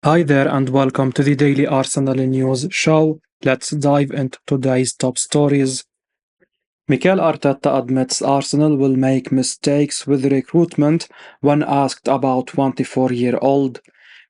Hi there and welcome to the Daily Arsenal News Show. Let's dive into today's top stories. Mikel Arteta admits Arsenal will make mistakes with recruitment when asked about 24-year-old.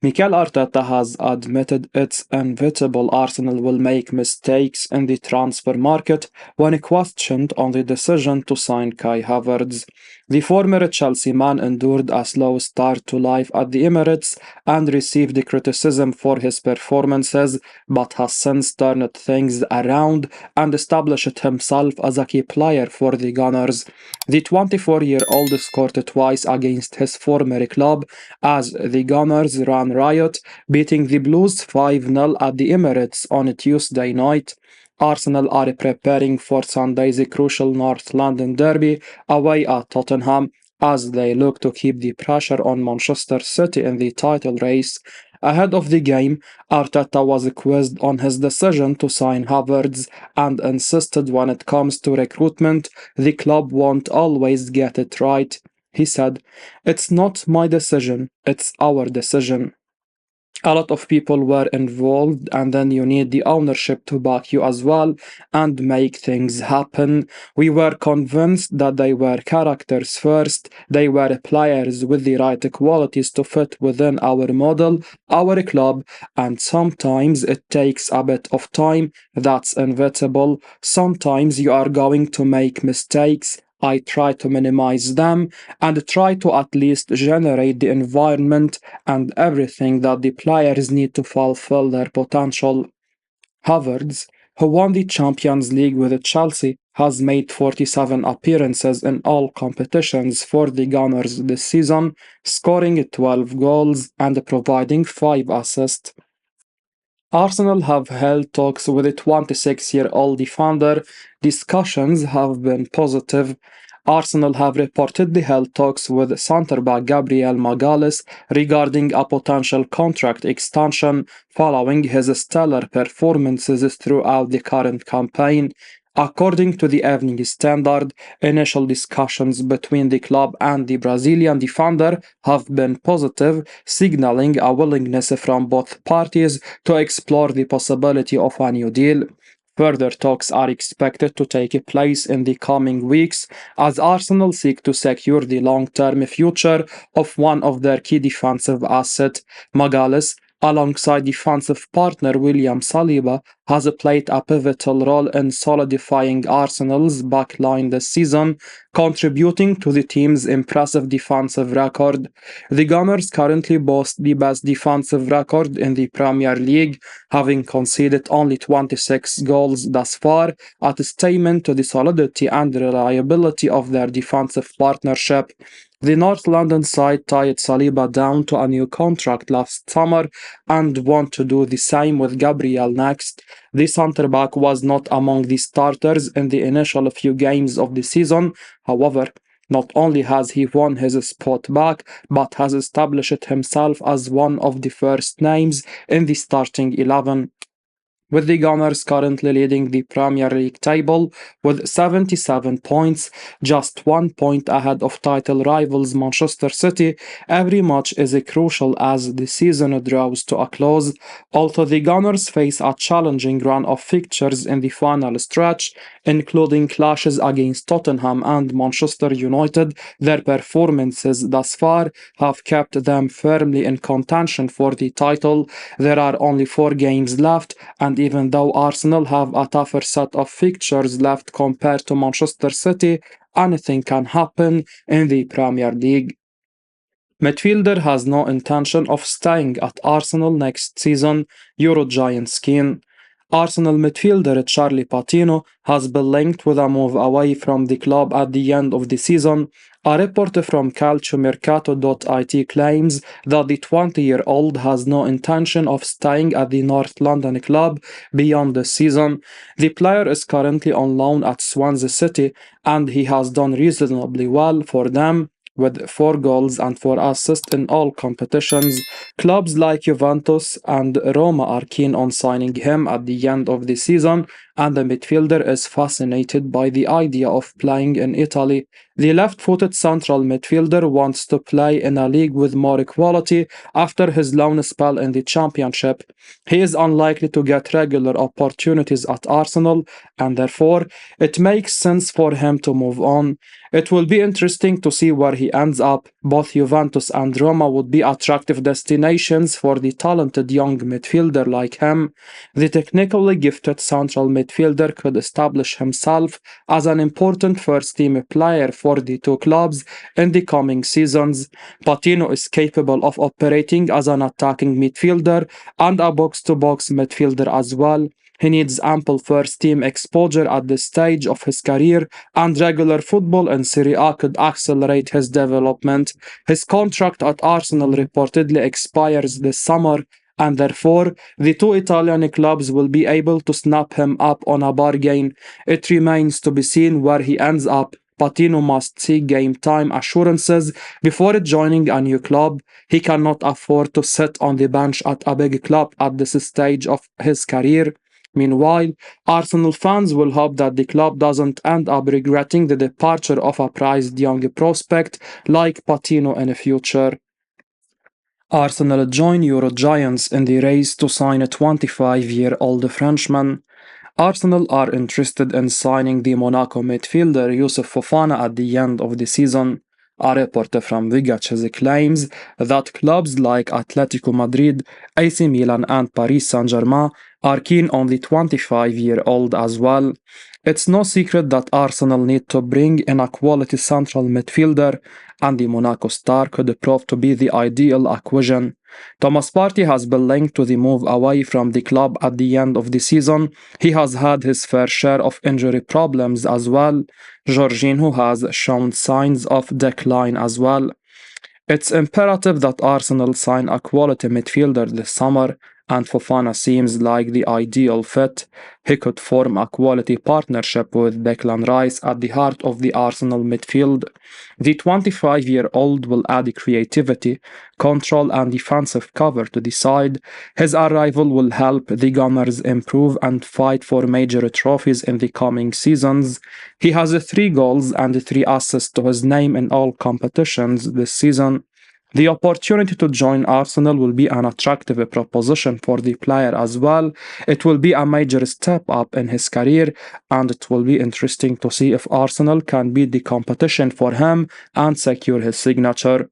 Mikel Arteta has admitted it's inevitable Arsenal will make mistakes in the transfer market when questioned on the decision to sign Kai Havertz. The former Chelsea man endured a slow start to life at the Emirates and received criticism for his performances, but has since turned things around and established himself as a key player for the Gunners. The 24-year-old scored twice against his former club as the Gunners ran riot, beating the Blues 5-0 at the Emirates on Tuesday night. Arsenal are preparing for Sunday's crucial North London derby away at Tottenham as they look to keep the pressure on Manchester City in the title race. Ahead of the game, Arteta was quizzed on his decision to sign Havertz and insisted when it comes to recruitment, the club won't always get it right. He said, "It's not my decision, it's our decision. A lot of people were involved, and then you need the ownership to back you as well and make things happen. We were convinced that they were characters first, they were players with the right qualities to fit within our model, our club, and sometimes it takes a bit of time. That's inevitable. Sometimes you are going to make mistakes. I try to minimize them and try to at least generate the environment and everything that the players need to fulfill their potential." Havertz, who won the Champions League with Chelsea, has made 47 appearances in all competitions for the Gunners this season, scoring 12 goals and providing 5 assists. Arsenal have held talks with the 26-year-old defender. Discussions have been positive. Arsenal have reportedly held talks with centre-back Gabriel Magalhaes regarding a potential contract extension following his stellar performances throughout the current campaign. According to the Evening Standard, initial discussions between the club and the Brazilian defender have been positive, signaling a willingness from both parties to explore the possibility of a new deal. Further talks are expected to take place in the coming weeks as Arsenal seek to secure the long-term future of one of their key defensive assets. Magalhaes, alongside defensive partner William Saliba, has played a pivotal role in solidifying Arsenal's backline this season, contributing to the team's impressive defensive record. The Gunners currently boast the best defensive record in the Premier League, having conceded only 26 goals thus far, a testament to the solidity and reliability of their defensive partnership. The North London side tied Saliba down to a new contract last summer and want to do the same with Gabriel next. The centre-back was not among the starters in the initial few games of the season. However, not only has he won his spot back, but has established himself as one of the first names in the starting 11. With the Gunners currently leading the Premier League table with 77 points, just 1 point ahead of title rivals Manchester City, every match is crucial as the season draws to a close. Although the Gunners face a challenging run of fixtures in the final stretch, including clashes against Tottenham and Manchester United, their performances thus far have kept them firmly in contention for the title. There are only 4 games left, and even though Arsenal have a tougher set of fixtures left compared to Manchester City, anything can happen in the Premier League. Midfielder has no intention of staying at Arsenal next season, Eurogiants keen. Arsenal midfielder Charlie Patino has been linked with a move away from the club at the end of the season. A report from calciomercato.it claims that the 20-year-old has no intention of staying at the North London club beyond the season. The player is currently on loan at Swansea City and he has done reasonably well for them, with 4 goals and 4 assists in all competitions. Clubs like Juventus and Roma are keen on signing him at the end of the season, and the midfielder is fascinated by the idea of playing in Italy. The left-footed central midfielder wants to play in a league with more quality after his loan spell in the Championship. He is unlikely to get regular opportunities at Arsenal, and therefore it makes sense for him to move on. It will be interesting to see where he ends up. Both Juventus and Roma would be attractive destinations for the talented young midfielder like him. The technically gifted central midfielder could establish himself as an important first-team player for the two clubs in the coming seasons. Patino is capable of operating as an attacking midfielder and a box-to-box midfielder as well. He needs ample first-team exposure at this stage of his career, and regular football in Serie A could accelerate his development. His contract at Arsenal reportedly expires this summer, and therefore the two Italian clubs will be able to snap him up on a bargain. It remains to be seen where he ends up. Patino must seek game time assurances before joining a new club. He cannot afford to sit on the bench at a big club at this stage of his career. Meanwhile, Arsenal fans will hope that the club doesn't end up regretting the departure of a prized young prospect like Patino in the future. Arsenal join Euro giants in the race to sign a 25-year-old Frenchman. Arsenal are interested in signing the Monaco midfielder Youssouf Fofana at the end of the season. A reporter from Vigaches claims that clubs like Atletico Madrid, AC Milan and Paris Saint-Germain are keen on the 25-year-old as well. It's no secret that Arsenal need to bring in a quality central midfielder, and the Monaco star could prove to be the ideal acquisition. Thomas Partey has been linked to the move away from the club at the end of the season. He has had his fair share of injury problems as well. Jorginho has shown signs of decline as well. It's imperative that Arsenal sign a quality midfielder this summer, and Fofana seems like the ideal fit. He could form a quality partnership with Declan Rice at the heart of the Arsenal midfield. The 25-year-old will add creativity, control and defensive cover to the side. His arrival will help the Gunners improve and fight for major trophies in the coming seasons. He has 3 goals and 3 assists to his name in all competitions this season. The opportunity to join Arsenal will be an attractive proposition for the player as well. It will be a major step up in his career, and it will be interesting to see if Arsenal can beat the competition for him and secure his signature.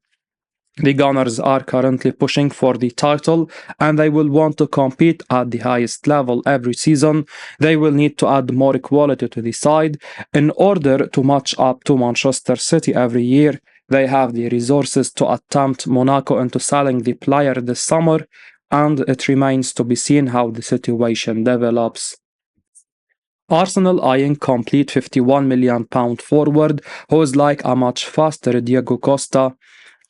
The Gunners are currently pushing for the title, and they will want to compete at the highest level every season. They will need to add more quality to the side in order to match up to Manchester City every year. They have the resources to attempt Monaco into selling the player this summer, and it remains to be seen how the situation develops. Arsenal eyeing complete £51 million forward who is like a much faster Diego Costa.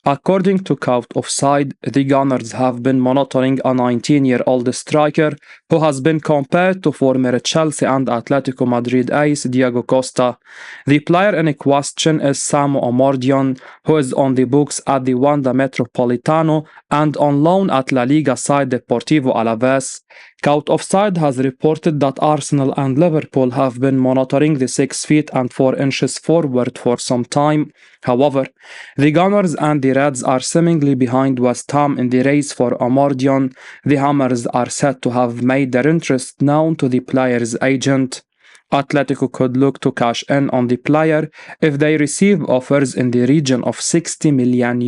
According to Count Offside, the Gunners have been monitoring a 19-year-old striker who has been compared to former Chelsea and Atletico Madrid ace Diego Costa. The player in question is Samu Omordion, who is on the books at the Wanda Metropolitano and on loan at La Liga side Deportivo Alaves. Count Offside has reported that Arsenal and Liverpool have been monitoring the 6 feet and 4 inches forward for some time. However, the Gunners and the Reds are seemingly behind West Ham in the race for Omordion. The Hammers are said to have made their interest known to the player's agent. Atletico could look to cash in on the player if they receive offers in the region of €60 million,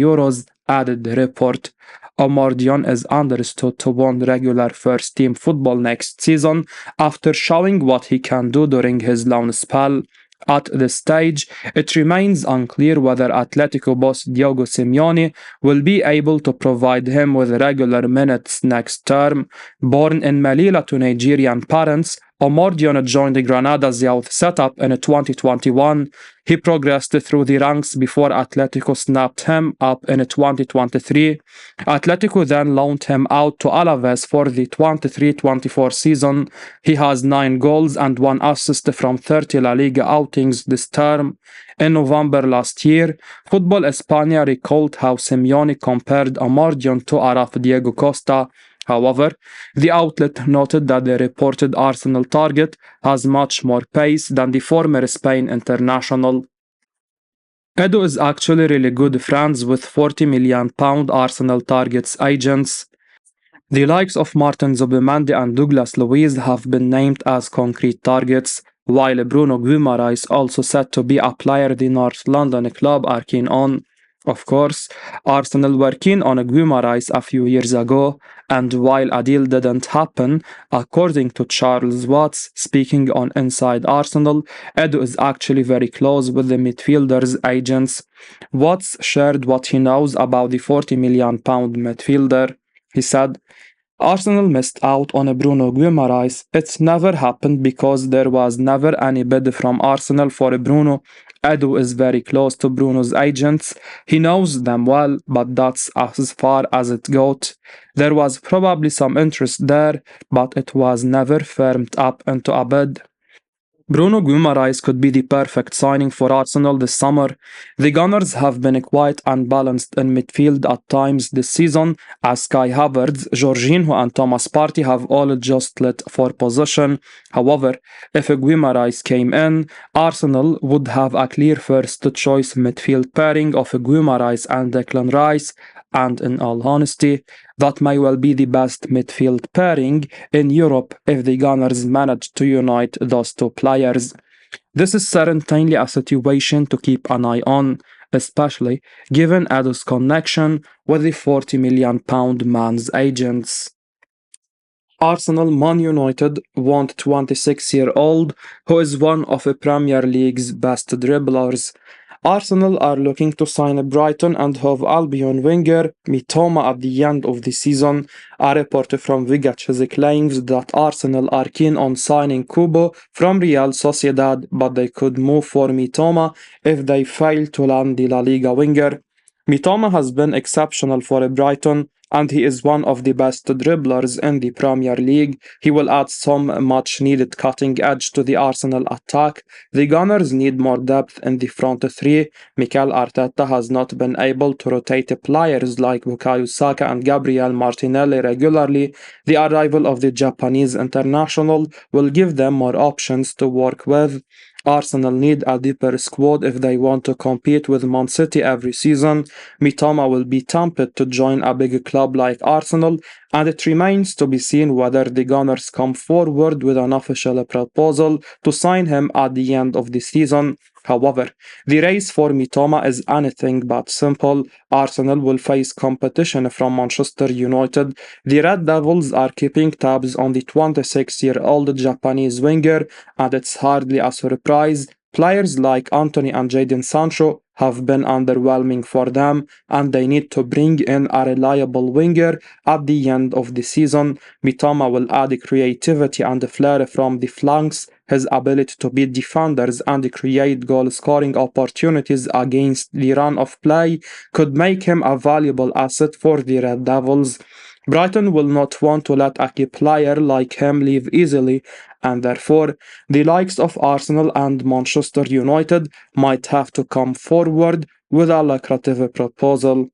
added the report. Omordion is understood to want regular first-team football next season after showing what he can do during his loan spell. At this stage, it remains unclear whether Atletico boss Diogo Simeone will be able to provide him with regular minutes next term. Born in Melilla to Nigerian parents, Omordion joined the Granada's youth setup in 2021. He progressed through the ranks before Atletico snapped him up in 2023. Atletico then loaned him out to Alaves for the 23-24 season. He has 9 goals and 1 assist from 30 La Liga outings this term. In November last year, Football España recalled how Simeone compared Omordion to Araf Diego Costa. However, the outlet noted that the reported Arsenal target has much more pace than the former Spain international. Edu is actually really good friends with £40 million Arsenal targets agents. The likes of Martin Zubimendi and Douglas Luiz have been named as concrete targets, while Bruno Garay is also said to be a player the North London club are keen on. Of course, Arsenal were keen on Guimaraes a few years ago, and while a deal didn't happen, according to Charles Watts, speaking on Inside Arsenal, Edu is actually very close with the midfielder's agents. Watts shared what he knows about the £40 million midfielder. He said, Arsenal missed out on a Bruno Guimaraes. It's never happened because there was never any bid from Arsenal for a Bruno. Edu is very close to Bruno's agents. He knows them well, but that's as far as it got. There was probably some interest there, but it was never firmed up into a bid. Bruno Guimaraes could be the perfect signing for Arsenal this summer. The Gunners have been quite unbalanced in midfield at times this season, as Kai Havertz, Jorginho and Thomas Partey have all just lit for position. However, if Guimaraes came in, Arsenal would have a clear first-choice midfield pairing of Guimaraes and Declan Rice, and in all honesty, that may well be the best midfield pairing in Europe if the Gunners manage to unite those two players. This is certainly a situation to keep an eye on, especially given Edu's connection with the £40 million man's agents. Arsenal Man United want 26-year-old who is one of the Premier League's best dribblers. Arsenal are looking to sign a Brighton and Hove Albion winger Mitoma at the end of the season. A report from Vigach's claims that Arsenal are keen on signing Kubo from Real Sociedad, but they could move for Mitoma if they fail to land the La Liga winger. Mitoma has been exceptional for Brighton, and he is one of the best dribblers in the Premier League. He will add some much-needed cutting edge to the Arsenal attack. The Gunners need more depth in the front three. Mikel Arteta has not been able to rotate players like Bukayo Saka and Gabriel Martinelli regularly. The arrival of the Japanese international will give them more options to work with. Arsenal need a deeper squad if they want to compete with Man City every season. Mitoma will be tempted to join a big club like Arsenal, and it remains to be seen whether the Gunners come forward with an official proposal to sign him at the end of the season. However, the race for Mitoma is anything but simple. Arsenal will face competition from Manchester United. The Red Devils are keeping tabs on the 26-year-old Japanese winger, and it's hardly a surprise. Players like Anthony and Jadon Sancho have been underwhelming for them, and they need to bring in a reliable winger at the end of the season. Mitoma will add creativity and flair from the flanks. His ability to beat defenders and create goal-scoring opportunities against the run of play could make him a valuable asset for the Red Devils. Brighton will not want to let a key player like him leave easily, and therefore the likes of Arsenal and Manchester United might have to come forward with a lucrative proposal.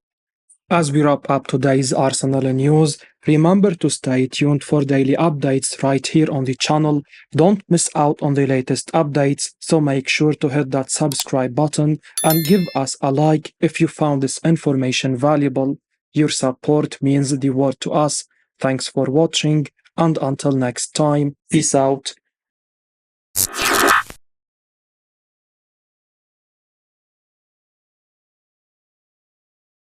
As we wrap up today's Arsenal news, remember to stay tuned for daily updates right here on the channel. Don't miss out on the latest updates, so make sure to hit that subscribe button and give us a like if you found this information valuable. Your support means the world to us. Thanks for watching, and until next time, peace out.